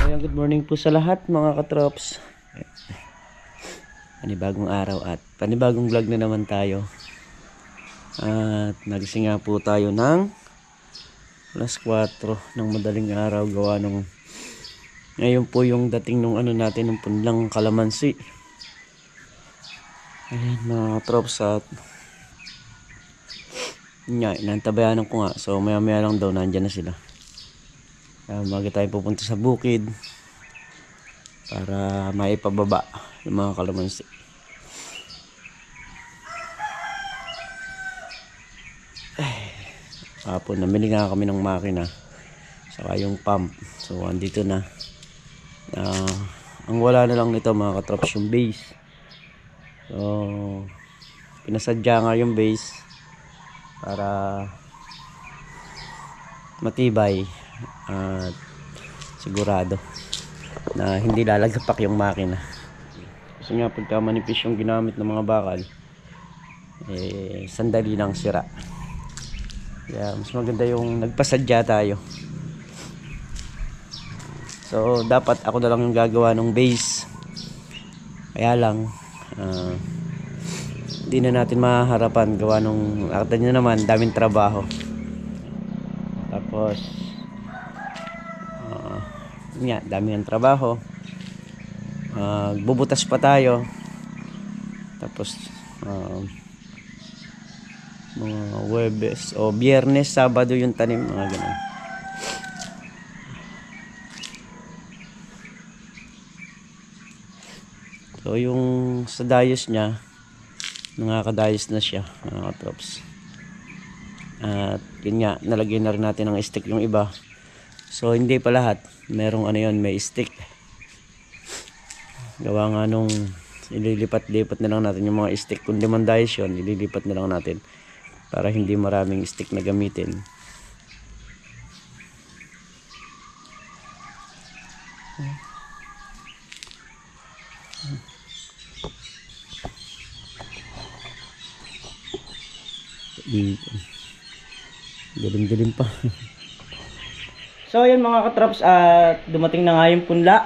Ayan, good morning po sa lahat mga katrops. Panibagong araw at panibagong vlog na naman tayo. At nagising nga po tayo ng alas 4 ng madaling araw, gawa nung ngayon po yung dating nung ano natin ng punlang kalamansi. Ayan mga katrops, at nga, inantabayanan ko nga. So maya maya lang daw nandyan na sila. Bago tayo pupunta sa bukid para maipababa yung mga kalamansi. Hapon namili nga kami ng makina saka yung pump. So andito na. Ang wala na lang nito mga katrops yung base. So pinasadya nga yung base para matibay at sigurado na hindi lalagapak yung makina. Kasi nga pagka manipis yung ginamit ng mga bakal, sandali lang sira. Kaya mas maganda yung nagpasadya tayo. So dapat ako na lang yung gagawa ng base. Kaya lang hindi na natin maharapan gawa nung akta nyo naman daming trabaho. Tapos nga, dami ng trabaho. Bubutas pa tayo. Tapos mga Huwebes o Biyernes, Sabado yung tanim, mga ganun. So yung sa dayos niya, nakakadayos na siya mga katrops. At yun nga, nalagyan na rin natin ng stick yung iba. So hindi pa lahat, merong ano yun, may stick. Gawa nga nung ililipat-lipat na lang natin yung mga stick. Kung 5 dayos yun, ililipat na lang natin para hindi maraming stick na gamitin. Dilim-dilim pa. So yun mga katrops, at dumating na nga yung punla.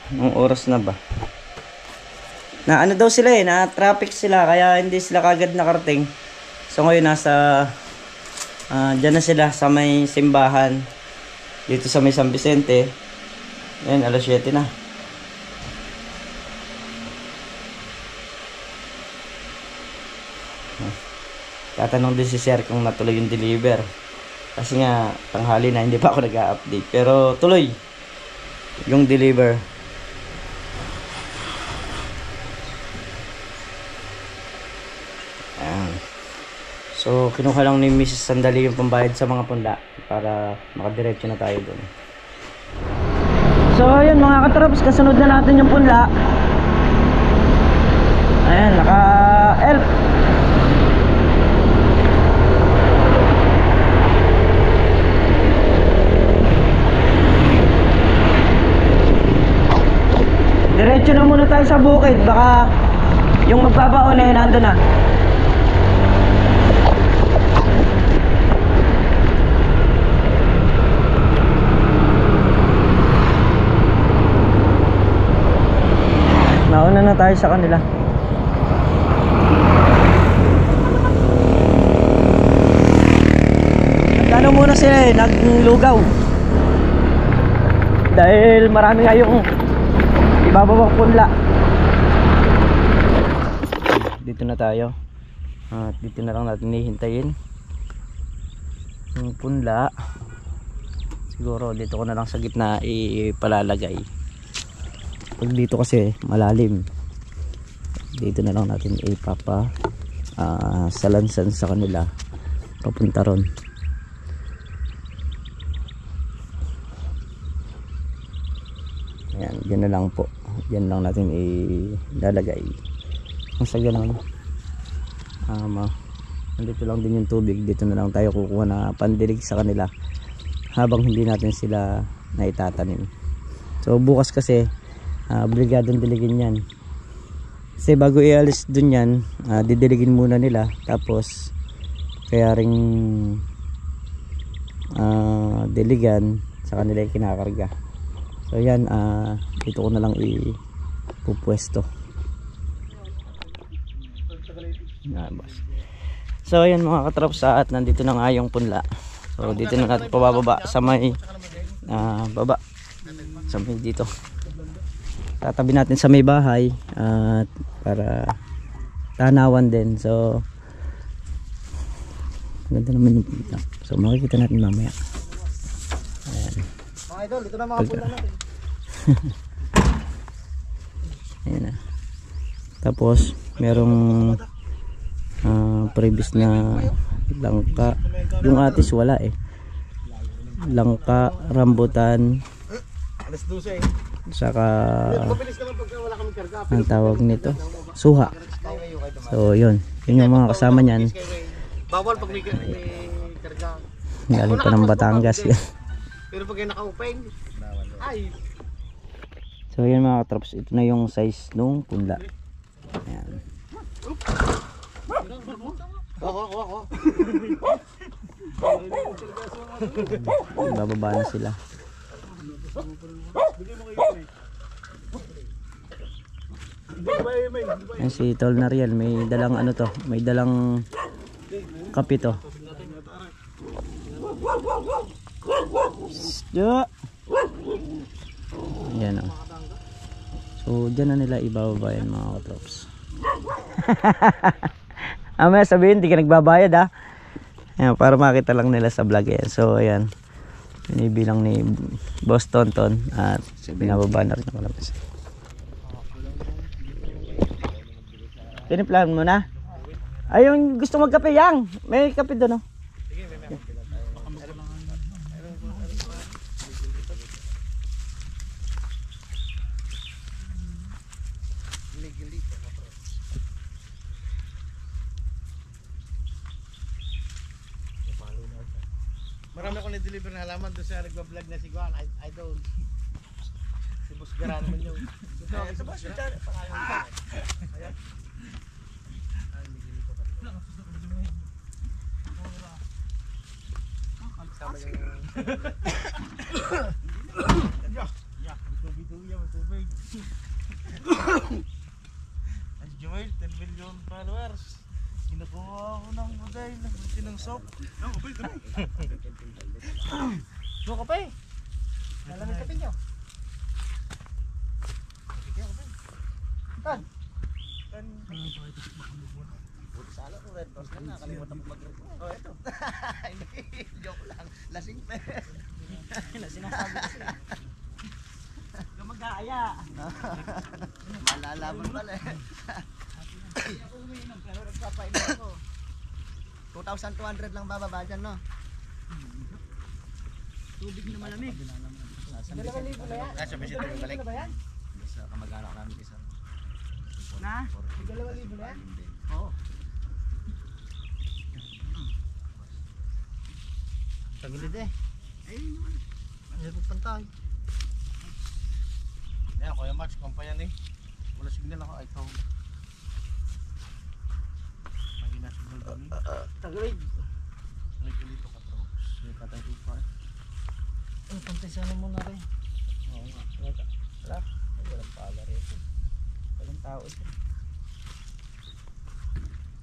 Ang oras na ba? Na ano daw sila na traffic sila kaya hindi sila kagad nakarating. So ngayon nasa dyan na sila sa may simbahan dito sa may San Vicente. Ayan, alas 7 na. Tatanong din si Sir kung natuloy yung deliver. Kasi nga tanghali na, hindi pa ako nag-update. Pero tuloy yung deliver. Ayan. So kinuha lang ni Mrs. sandali yung pambayad sa mga punla para makadiretso na tayo doon. So ayun mga katrops, kasunod na natin yung punla. Ayan, naka-elf. Diretso na muna tayo sa bukid, baka yung magbabaon na yun nandun na. Nauna na tayo sa kanila. Nagkano muna sila naglugaw dahil marami nga yung ibabawang punla. Dito na tayo. At dito na lang natin hihintayin yung punla. Siguro dito ko na lang sa gitna ipalalagay. Pag dito kasi malalim, dito na lang natin ipapa salansan sa kanila papunta ron. Ayan, dyan na lang po. Dyan lang natin ilalagay. Kung sa ganun, nandito lang din yung tubig. Dito na lang tayo kukuha na pandilig sa kanila habang hindi natin sila naitatanim. So bukas kasi obligadong diligin yan. Kasi bago ialis dun yan, didiligin muna nila. Tapos kaya ring diligan sa kanila yung kinakarga. So yan, dito ko na lang ipupwesto. Yan, boss. So yan mga katraps, at nandito na nga yung punla. So dito na natin pababa sa may baba. Sa may dito. Tatabi natin sa may bahay at para tanawan din. So maganda naman yung punla. So makikita natin mamaya. Ayan. Mga idol, ito na mga punla natin. Ayan na. Tapos merong previous na langka. Yung atis wala eh. Langka, rambutan, Alas 12 eh. saka Mabilis naman pagka wala kaming karga. ang tawag nito, suha. So yun yung mga kasama niyan. Bawal pag may karga. Galing pa ng Batangas yan. Pero pag ay naka-open, ay. So yun mga katrops, ito na yung size nung punla. Ayan. Ako. Bababa na sila. Ayan si Tol Nariel, may dalang ano to, may dalang kape to. Ayan o. So dyan na nila ibababa yan mga katrops. Amaya sabihin hindi ka nagbabayad ha. Ayan, para makita lang nila sa vlog yan. So ayan, binibilang ni Boss Tonton at binababa na rin ako labas. Tinimplahan mo na? Ayun, gusto magkape yang. May kape doon, no? Marami akong na-deliver na halaman doon sa nagbablog na si Guan. I don't. Si Boss Gara naman yun. Si Boss Gara. Ayan. Sama yung... Tubig. Ang Joel, 10 million followers. Kinukuha ko ng buday, nagbuti ng soap. Buka pa eh. Lalamig kape nyo. Tan. Buti sala ko, red rose na. Nakalimutan ko mag-red. Oh, eto. Joke lang. Lasing pa. Sinasabi kasi. Huwag mag-aaya. Malalaban pala eh. Ako umiinom pero nagpapainom ako. 2,200 lang bababa dyan, no? Tubig na malamig. 2,000 na yan? Sa Vicente yung balik. Sa kamag-anak namin isa. Na? 2,000 na yan? Oo. Tagilid eh. Ayun naman. Ano pantay? Yan, Kuya Max, kumpayan eh. Wala signal ako. Ay, ito. Mahina signal doon eh. Tagilid. Tagilid ito ka, Trox. May patay tupa eh. Ang pantay sana muna rin. Oo nga. Wala. Walang pala rin. Walang tao ito.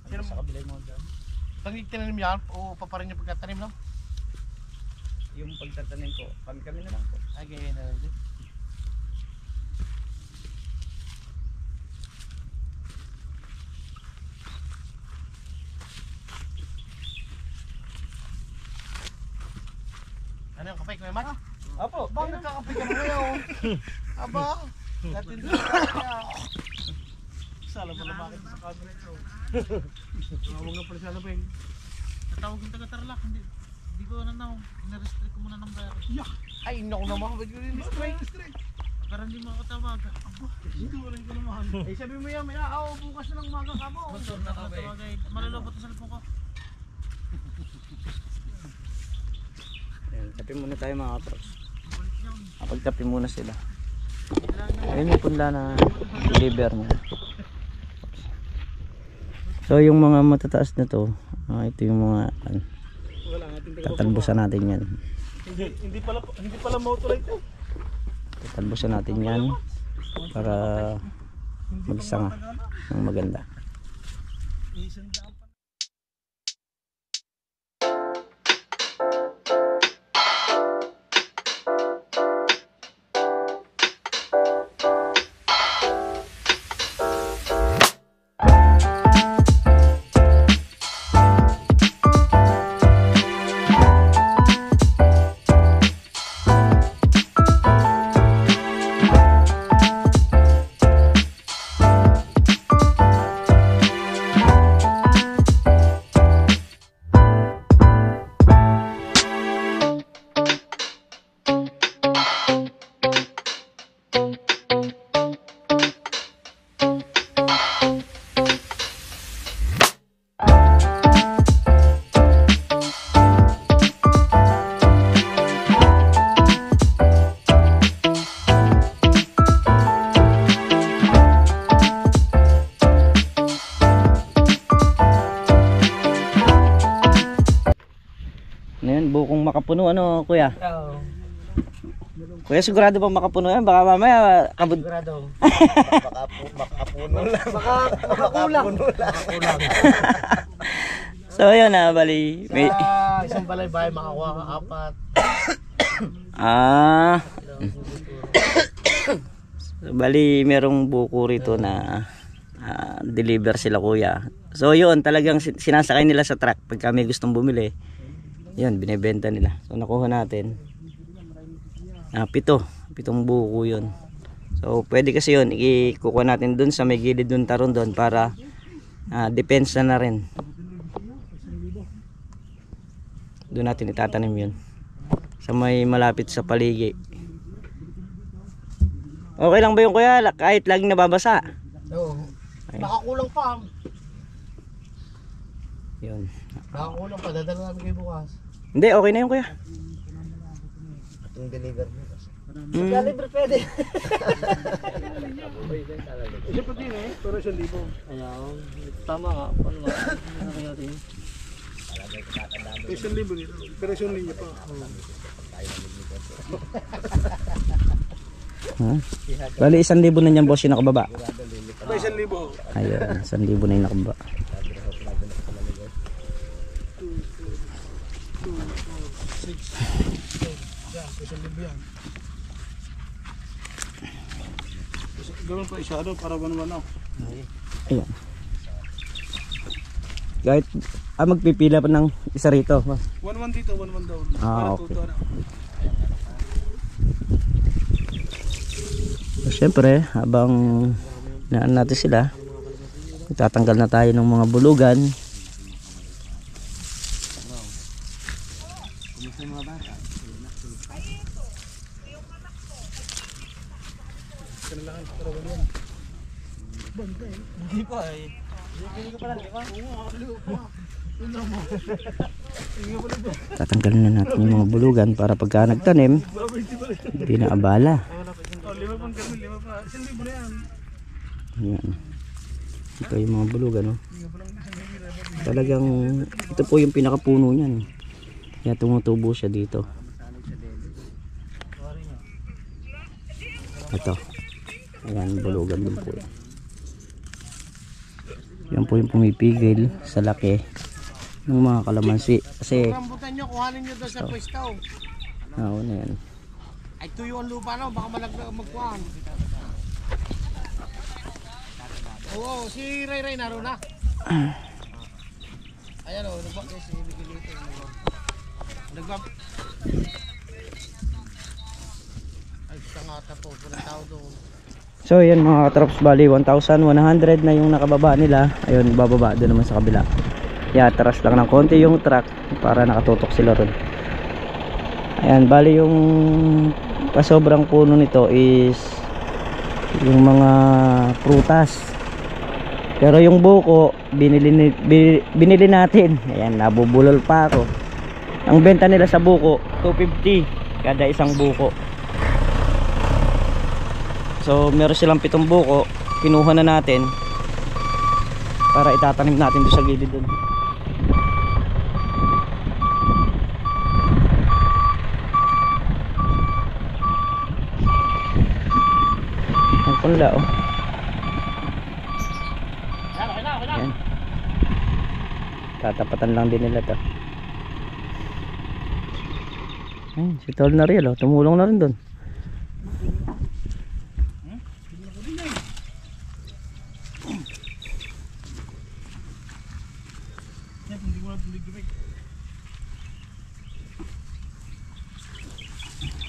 Ano sa kabila mo dyan? Pag tinanim yan, o paparin yung pagkatanim lang? Yung pagtatanim ko, kami na lang po. Ay, gaya na lang din. Ano yung kapay, Kuya Matt? Opo. Bakit nagkakapay ka na ngayon? Aba, natin din kaya. Sala pa na bakit sa camera ito. Tumawag na pala siya na ba yun? Natawag yung taga-Tarlac, hindi ko na na-restrict ko muna ng bayar. Ay, naku naman, ba't yun yung strike? Para hindi makatawag. Aba, Hindi ko lang ko naman. Eh, sabi mo yan, maya, bukas na lang umaga ka mo. natawagay. Malulobot ang cellphone ko. Ayan, tapi muna tayo mga katrops. Balik niya. Pagtapi muna sila. Kailangan na. Ayun yung punla na deliver niya. So yung mga matataas na to, ito yung mga Wala nga, tingnan ko. tatalbusan natin yan. Hindi pala motorite eh. Tatalbusan natin yan para magsanga ng maganda. Ngayon, bukong makapuno ano, kuya? Oo. Kuya, sigurado ba makapuno yan? Baka mamaya kabud... Sigurado. Makapuno lang. Makakulang. Makakulang. So, yun na, bali. May... Sa isang balay-bahay makakuha ka 4. Ah. So, bali, merong buko rito na deliver sila, kuya. So, yun, talagang sinasakay nila sa truck pag kami gustong bumili. Yun, binibenta nila. So, nakuha natin. 7 buko yun. So, pwede kasi yun, ikukuha natin dun sa may gilid dun taron dun para depensa na rin. Doon natin itatanim yun. Sa may malapit sa paligi. Okay lang ba yung kuya? Kahit laging nababasa? Oo. Makakulang pa. Yun. Makakulang pa. Dadala namin kayo bukas. Hindi, okay na yung kuya. Yung deliver mo. Kaya libre pwede. Isa pa din eh, pero 1,000. Ayaw. Tama nga. Paano nga? Ano kaya natin? 1,000 nito, pero 1,000 niya pa. Bali 1,000 na niyan boss yung nakababa. May 1,000. Ayun, 1,000 na yung nakababa. Gawin pa isa doon para 1,1 na. Ayun. Kahit magpipila pa ng isa rito. 1,1 dito, 1,1 down. Ah, okay. So, syempre, habang naan natin sila, itatanggal na tayo ng mga bulugan. Hindi pa eh. Hindi ko pala, di ba? Tatanggalin na natin yung mga bulugan para pagka nagtanim, hindi na abala. Oh, 5 pang kami, 5 pa. 1,000 na yan. Ayan. Ito yung mga bulugan, no? Talagang, ito po yung pinakapuno niyan. Kaya tumutubo siya dito. Ito. Ayan, bulugan din po. Yan po yung pumipigil sa laki ng mga kalamansi. Kasi, Rambutan nyo, kuhanin nyo doon sa pwesto. na yan. Ay tuyo ang lupa na, baka malagdag magkuhan. Oo, si Ray Ray naroon na. Ayan o, nagbak eh, si Miguelito. Nagbak. Ay, sangata po, walang tao doon. So yan mga katrops, bali 1,100 na yung nakababa nila. Ayun, bababa doon naman sa kabila. Atras lang ng konti yung truck para nakatutok sila ron. Ayan, bali yung pasobrang puno nito is yung mga prutas. Pero yung buko binili natin. Ayan, nabubulol pa ako. Ang benta nila sa buko 250 kada isang buko. So meron silang 7 buko, kinuha na natin para itatanim natin doon sa gilid doon. punla oh. Yan. Tatapatan lang din nila to. Ayun, si Tol na rin oh. Tumulong na rin doon.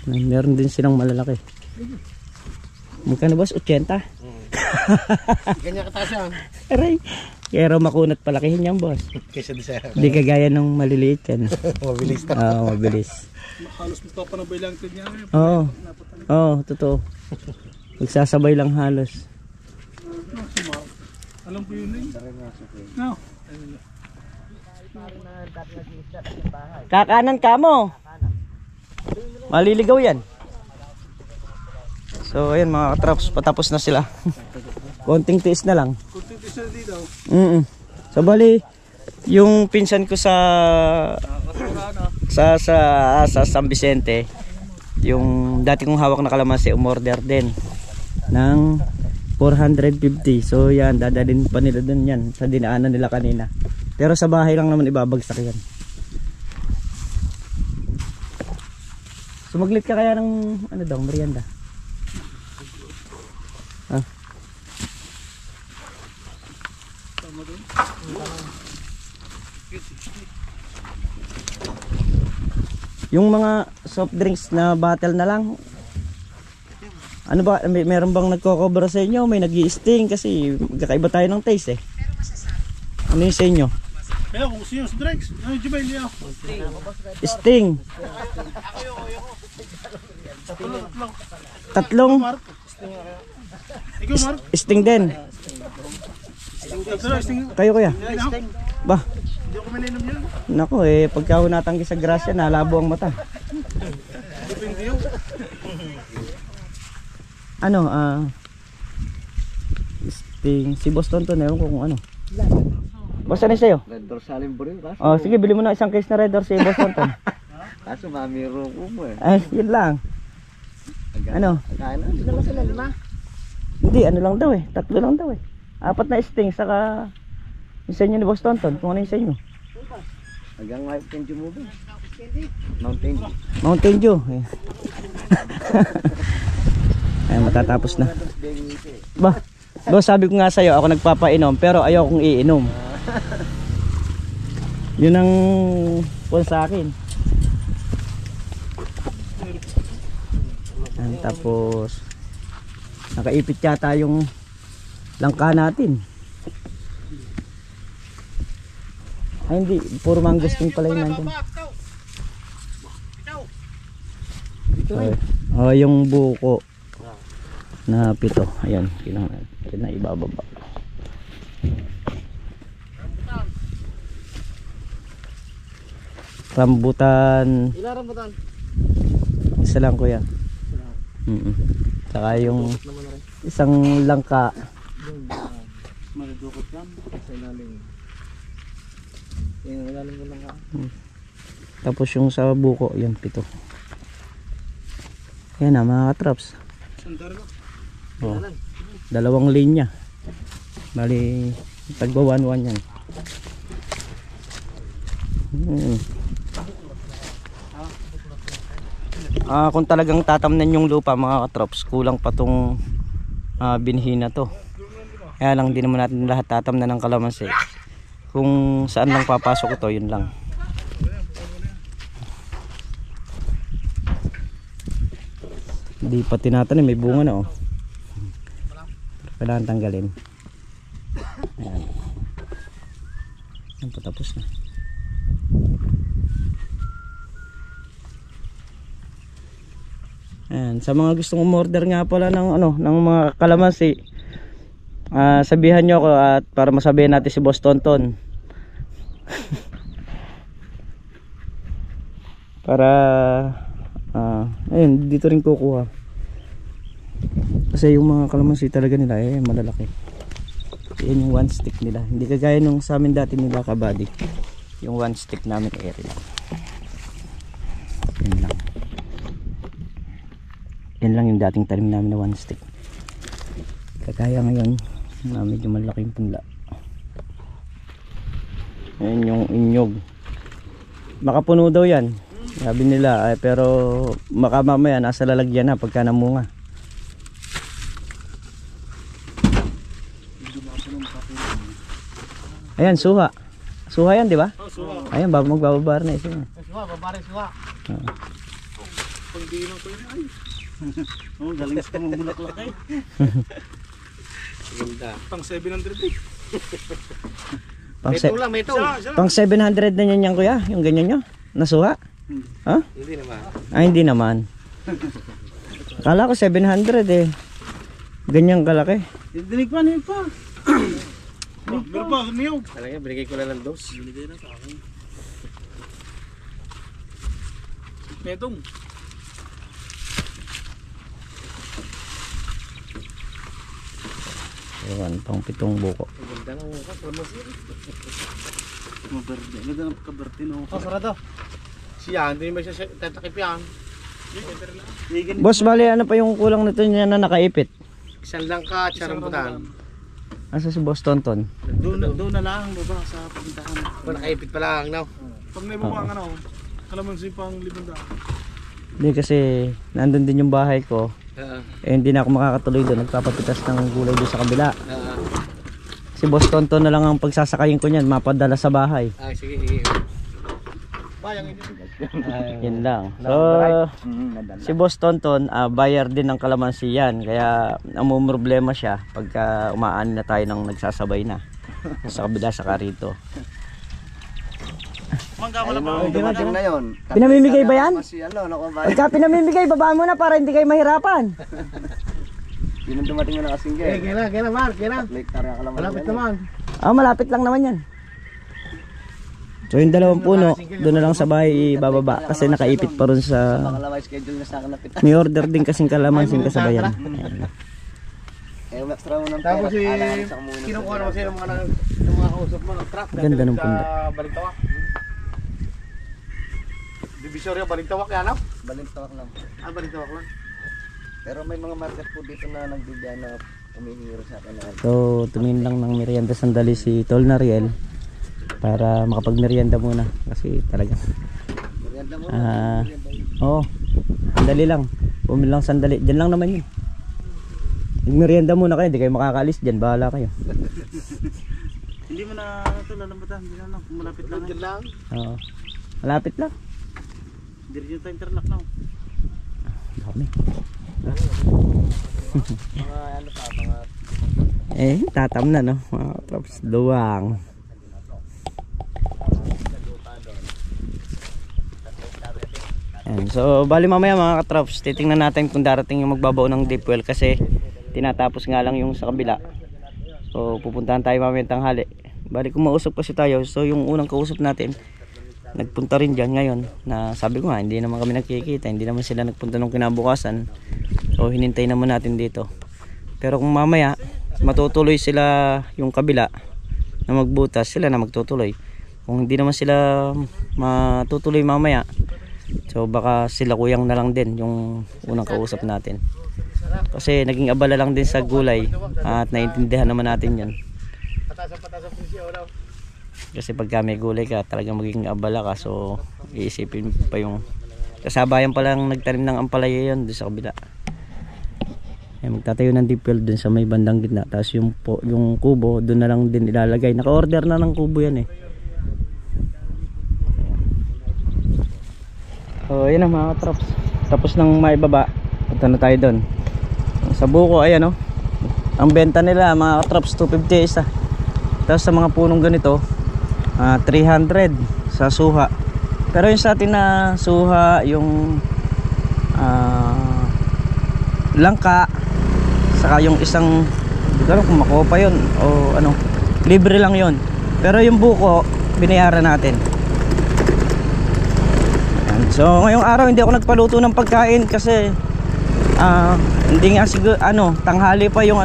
Meron din silang malalaki. Magkano boss? 80? Ganyan kataas yan. Aray. Pero makunat palakihin yan boss. Kaysa di sa Hindi kagaya nung maliliit yan. mabilis na. Oo, mabilis. Halos mo pa na bilang niya. Oo. Oo, totoo. Magsasabay lang halos. Alam ko yun eh. No. Kakanan ka mo. Maliligaw yan. So ayan mga katraps, patapos na sila. Konting tiis na lang. Kunti isa dito. So bali, yung pinsan ko sa San Vicente, yung dati kong hawak na kalamansi, umorder din ng 450. So yan, dadalhin pa nila dun yan sa dinaanan nila kanina. Pero sa bahay lang naman ibabagsak yan. Sumaglit ka kaya ng ano daw, merienda? Ah. Yung mga soft drinks na bottle na lang. Ano ba, meron bang nagko-cover sa inyo? May nag-i-sting kasi magkakaiba tayo ng taste eh. Ano yung sa inyo? Kaya kung gusto nyo sa drinks, ano yung Jubel niya? Sting. Tatlong Ikaw Mark? sting din. Kayo kuya? Ba? Hindi ako minainom yan. Nako eh, pagka natanggi sa grasya, nalabo ang mata. Depende yun. Ano, sting. Si Boston to, ewan ko kung ano. Boss, ano sa'yo? Red Dorsalim Buril kaso. Oh, sige, bili mo na isang case na Red Door si Boston to. Kaso mamiro ko mo eh. Ay, yun lang. Ano? Kain na, hindi naman sila 5. Hindi, ano lang daw eh. 3 lang daw eh. 4 na sting, saka yung sa inyo ni Boston to. Kung ano yung sa inyo. Hanggang Mountain Dew mo ba? Mountain Dew. Mountain Dew. Eh. Ay, matatapos na. Ba, boss, sabi ko nga sa'yo, ako nagpapainom, pero ayaw kong iinom. Yun ang phone sa akin. Yan, tapos nakaipit yata yung langka natin. Ay hindi, puro mangustin pala yun nandun. Oh, yung buko na 7. Ayan, kina ibababa. Rambutan. Ilan rambutan? Isa lang kuya. Saka yung isang langka. Malidukot yan. Sa ilalim. Yung ilalim ko lang ka. Tapos yung sa buko, yan 7. Ayan na mga katraps. Sandar lang. Oh, 2 linya. Bali, tagba 1-1 yan. Kung talagang tatamnan yung lupa mga katrops, kulang pa tong binhi na to. Kaya lang di naman natin lahat tatamnan ng kalamansi. Kung saan lang papasok ito, yun lang. Hindi pa tinatanim, may bunga na oh. Kailangan tanggalin. Ayan. Ayan, patapos na. Ayan, sa mga gustong umorder nga pala ng ano, ng mga kalamansi, sabihan nyo ako at para masabihan natin si Boss Tonton. Para ayun, dito rin kukuha. Kasi yung mga kalamansi talaga nila malalaki. Yan yung 1 stick nila. Hindi kagaya nung sa amin dati nila kabady. Yung 1 stick namin lang. Yan lang. Yan lang yung dating tanim namin na 1 stick. Kagaya ngayon na medyo malaking punla. Ayan yung inyog. Makapuno daw yan, sabi nila, ay, pero baka mamaya nasa lalagyan na pagka namunga. Ayan, suha. Suha yan, di ba? Oh, suha. Ayan, magbababar na isa. Suha, babari suha. Pag di lang ko yun ay. Oh, galing sa pamumulak-lak eh. Ganda. Pang 700 eh. Pang, May itong. pang 700 na yan kuya, yung ganyan nyo, nasuha? Ha? Hindi naman. Ay, hindi naman. Kala ko 700 eh. Ganyan kalaki. Dinig pa. Meron pa, niyog. Talaga, binigay ko lang ng dos. Binigay na sa akin. May itong. Ayan, pang 7 buko. Ganda ng mukha, kalamansi. Maberde. Ganda ng kaberte no. Oh, sarado. Siya, hindi naman siya tatakip yan. Boss, bali ano pa yung kulang nito niya na nakaipit? Isang lang ka, charambutan. Asa si Boss Tonton? Doon na lang baba sa pintahan. Nakaipit pa lang, no? Pag may bubang ano, kalamansi pang 500. Hindi kasi nandun din yung bahay ko. Eh hindi na ako makakatuloy doon. Nagpapapitas ng gulay doon sa kabila. Si Boss Tonton na lang ang pagsasakayin ko niyan. Mapadala sa bahay. Ah, sige, sige. Bayang ito. Yan lang. So, si Boss Tonton, buyer din ng kalamansi yan. Kaya problema siya pagka umaan na tayo ng nagsasabay na. Sa kabila sa karito. Mangga wala pa. Dumating na yun. Pinamimigay ba yan? Kasi ano, nakuha Pagka pinamimigay, babaan mo na para hindi kayo mahirapan. Yun ang dumating na kasing Eh, kaya na, Mark, kaya na. Lake Tara ka lang. Malapit naman. Malapit lang naman yan. So yung 2 puno, doon na lang sa bahay ibababa kasi nakaipit pa rin sa... Pangalawa schedule na sa akin na pita. May order din kasing kalamansing kasabayan. Eh, extra mo ng pera. Tapos Alam sa muna. kinukuha naman sila ng mga kausap mo ng truck. Ganda ng punda. Balintawak. Divisoria, Balintawak yan, no? Balintawak lang. Ah, Balintawak lang. Pero may mga market po dito na nagbibigyan na umihiro sa akin. So tumingin lang ng merienda sandali si Tol Nariel para makapag-merienda muna kasi talaga. Merienda mo. Sandali lang. Bumili lang sandali. Diyan lang naman yun. Mag-merienda muna kayo, hindi kayo makakaalis diyan, bahala kayo. Hindi mo na ito lalambatan, hindi na malapit lang. Diyan lang. Oo. Malapit lang. Hindi rin yung interlock na. Dami. Mga ano pa, mga Tatam na no. Mga traps luwang. Ayan. So bali mamaya mga katraps, titingnan natin kung darating yung magbabaw ng deep well kasi tinatapos nga lang yung sa kabila. So pupuntahan tayo mamaya tanghali. Bali kung mausap kasi tayo, so yung unang kausap natin nagpunta rin dyan ngayon na sabi ko nga hindi naman kami nagkikita, hindi naman sila nagpunta nung kinabukasan, so hinintay naman natin dito. Pero kung mamaya matutuloy sila yung kabila na magbutas, sila na magtutuloy. Kung hindi naman sila matutuloy mamaya, so baka sila kuyang na lang din yung unang kausap natin kasi naging abala lang din sa gulay at naiintindihan naman natin yan. Patasan po siya, wala. Kasi pagka may gulay ka, talagang magiging abala ka. So, iisipin pa yung... Kasabayan pa lang nagtanim ng ampalaya yun doon sa kabila. Magtatayo ng deep well doon sa may bandang gitna. Tapos yung kubo, doon na lang din ilalagay. Naka-order na ng kubo yan eh. So, yun ang mga traps. Tapos nang maibaba, punta na tayo doon. Sa buko, ayan o. Ang benta nila, mga traps, 250 isa. Tapos sa mga punong ganito, 300 sa suha. Pero yung sa atin na suha, yung langka, saka yung isang, hindi ko alam kung makopa yun o ano, libre lang yun. Pero yung buko, binayaran natin. Ayan. So ngayong araw hindi ako nagpaluto ng pagkain kasi hindi nga siguro tanghali pa yung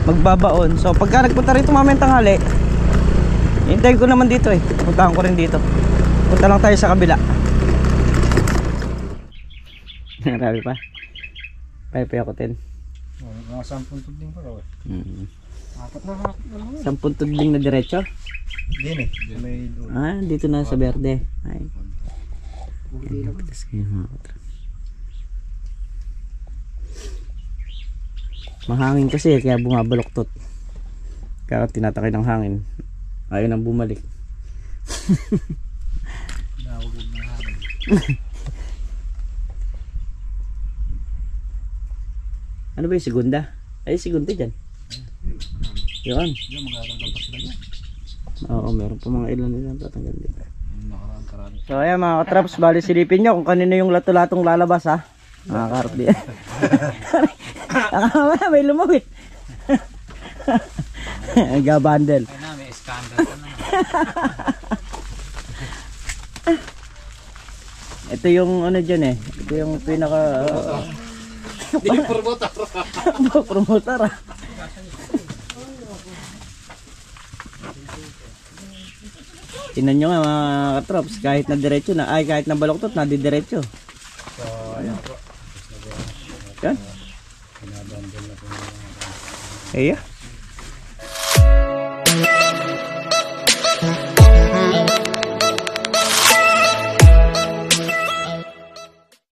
magbabaon. So pagka nagpunta rito mamayang tanghali, hintayin ko naman dito puntahan ko rin dito. Punta lang tayo sa kabila. Marami pa. Paypay ako 10. Mga 10 tudling pa raw eh. Apat na. 10 tudling na diretso. Din eh. May doon. Ah, dito na sa Verde. Ay. Tapos kayo mga katraps. Mahangin kasi kaya bumabaloktot. Kaya tinatakay ng hangin. Ayaw nang bumalik. Nawagod ng hangin. Ano ba yung segunda? Ay, segunda dyan. Yun. Yan, magtatanggal pa sila yan. Oo, meron pa mga ilan nilang tatanggal dito. Nakaraan-karaan. So ayan mga katraps, bali silipin nyo kung kanino yung lato-latong lalabas ha. Mga karpi. Mamaya may lumawit. Gabandel. Ay na, may scandal ka na. Ito yung ano dyan eh. Ito yung pinaka... promotor ah. Tingnan nyo nga mga katrops, kahit na diretso na, ay kahit na baloktot, nadidiretso. So, ayan po. Yan. Pinabandol na po. Iya.